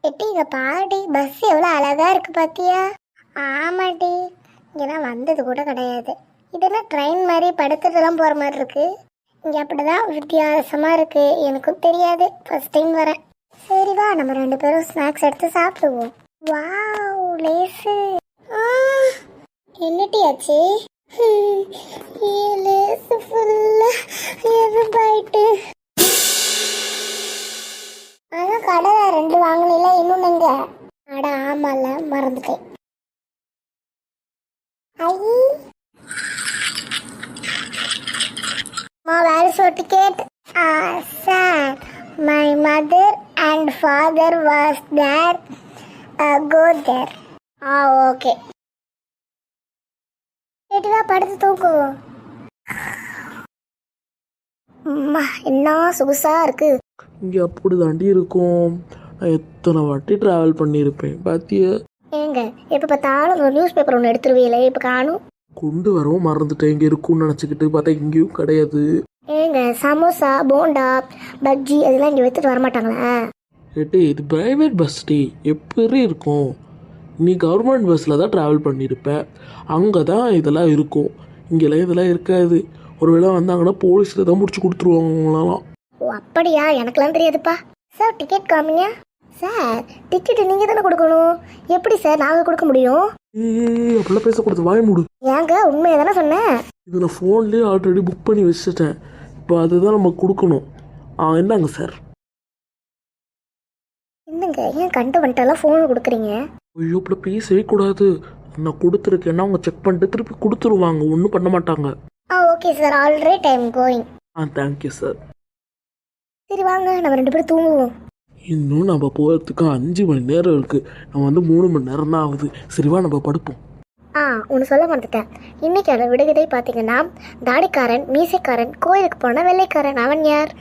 எட்டி இங்க பாடி பஸ் எவ்வளோ அழகா இருக்கு பாத்தியா? ஆமாட்டி, இங்கெல்லாம் வந்தது கூட கிடையாது. இதெல்லாம் ட்ரெயின் மாதிரி படுத்துட்டுலாம் போற மாதிரி இருக்கு. இங்க அப்படிதான் வித்தியாசமா இருக்கு. எனக்கும் தெரியாது, ஃபர்ஸ்ட் டைம் வரேன். சரி வா, நம்ம 2 பேரும் ஸ்நாக்ஸ் எடுத்து சாப்பிடுவோம். வாவ், லேசு. என்னட்டி ஆச்சு? லேசு ஃபுல்லா எறும்பாயிட்டு. அதான் கடை 2 வாங்கினீங்களா, இன்னொன்னுங்க? அட ஆமால, மறந்துட்டேன். ஐ Ma, where is your ticket? Sir, my mother and father was there. Go there. Okay. கேட்டுவா, படுத்து தூக்குவோம். அம்மா, என்ன சொகுசா இருக்கு. இங்கே அப்படி தாண்டி இருக்கும். நான் எத்தனை வாட்டி ட்ராவல் பண்ணியிருப்பேன் பாத்தியா? ஏங்க எப்போ பார்த்தாலும் ஒரு நியூஸ் பேப்பர் ஒன்று எடுத்துருவீங்களே, இப்போ காணும். கொண்டு வரவும் மறந்துட்டேன். இங்கே இருக்கும்னு நினச்சிக்கிட்டு பார்த்தா இங்கேயும் கிடையாது. ஏங்க சமோசா, போண்டா, பஜ்ஜி அதெல்லாம் இங்கே வித்துட்டு வரமாட்டாங்களா? ஏட்டே, இது ப்ரைவேட் பஸ் டே, எப்படி இருக்கும்? நீ கவர்மெண்ட் பஸ்ஸில் தான் ட்ராவல் பண்ணியிருப்ப, அங்கே தான் இதெல்லாம் இருக்கும். இங்கெல்லாம் இதெல்லாம் இருக்காது. ஒருவேளை வந்தாங்கன்னா போலீஸில் தான் முடிச்சு கொடுத்துருவாங்க அவங்களெல்லாம். ஓ அப்படியா? எனக்குலாம் தெரியாதுப்பா. சார் டிக்கெட் காமிங்க. சார் டிக்கெட்டு நீங்கள் தானே கொடுக்கணும். எப்படி சார் நாங்கள் கொடுக்க முடியும்? அப்படிலாம் பேசக்கூடாது, வாய மூடு. ஏங்க உண்மையை தானே சொன்னேன். இது நான் ஃபோன்லேயே ஆல்ரெடி புக் பண்ணி வச்சுட்டேன். இப்போ அதுதான் நம்ம கொடுக்கணும். என்னங்க சார்? என்னங்க ஏன் கண்டு வந்துட்டாலாம் ஃபோன் கொடுக்குறீங்க? ஐயோ, இப்படி பேசவே கூடாது. நான் கொடுத்துருக்கேன்னா அவங்க செக் பண்ணிட்டு திருப்பி கொடுத்துருவாங்க, ஒன்றும் பண்ண மாட்டாங்க. Okay sir, already time going. Thank you sir. சரி வாங்க, நம்ம 2 பேரும் தூங்குவோம். இன்னும் நம்ம போகிறதுக்கு 5 மணி நேரம் இருக்குது. நம்ம 3 மணி நேரம் தான் ஆகுது. சரிவா, நம்ம படுப்போம். ஒன்று சொல்ல மறந்துட்டேன். இன்னைக்கான விடுகதை பார்த்தீங்கன்னா, தாடிக்காரன், மீசைக்காரன், கோயிலுக்கு போன வெள்ளைக்காரன். அவன் யார்?